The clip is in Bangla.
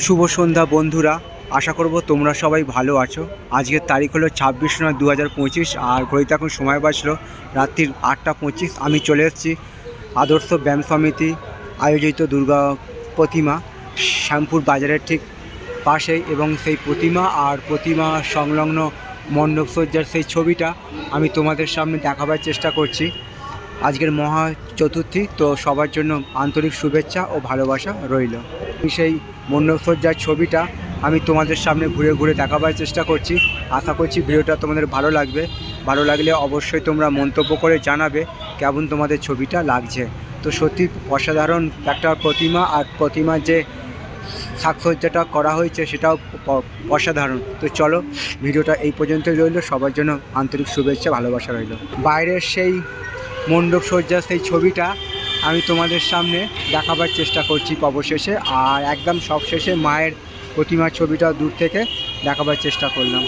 শুভ সন্ধ্যা বন্ধুরা, আশা করব তোমরা সবাই ভালো আছো। আজকের তারিখ হলো 26/9/2025 আর ঘড়িতে এখন সময় বাজলো রাত্রির 8টা 25। আমি চলে এসেছি আদর্শ ব্যায়াম সমিতি আয়োজিত দুর্গা প্রতিমা শ্যামপুর বাজারের ঠিক পাশেই, এবং সেই প্রতিমা আর প্রতিমা সংলগ্ন মণ্ডপসজ্জার সেই ছবিটা আমি তোমাদের সামনে দেখাবার চেষ্টা করছি। আজকের মহা চতুর্থী, তো সবার জন্য আন্তরিক শুভেচ্ছা ও ভালোবাসা রইল। সেই মণ্ডপসজ্জার ছবিটা আমি তোমাদের সামনে ঘুরে ঘুরে দেখাবার চেষ্টা করছি। আশা করছি ভিডিওটা তোমাদের ভালো লাগবে। ভালো লাগলে অবশ্যই তোমরা মন্তব্য করে জানাবে কেমন তোমাদের ছবিটা লাগছে। তো সত্যি অসাধারণ একটা প্রতিমা, আর প্রতিমার যে সাজসজ্জাটা করা হয়েছে সেটাও অসাধারণ। তো চলো, ভিডিওটা এই পর্যন্তই রইল। সবার জন্য আন্তরিক শুভেচ্ছা ভালোবাসা রইল। বাইরের সেই মণ্ডপ সজ্জার সেই ছবিটা আমি তোমাদের সামনে দেখাবার চেষ্টা করছি অবশেষে, আর একদম সবশেষে মায়ের প্রতিমার ছবিটা দূর থেকে দেখাবার চেষ্টা করলাম।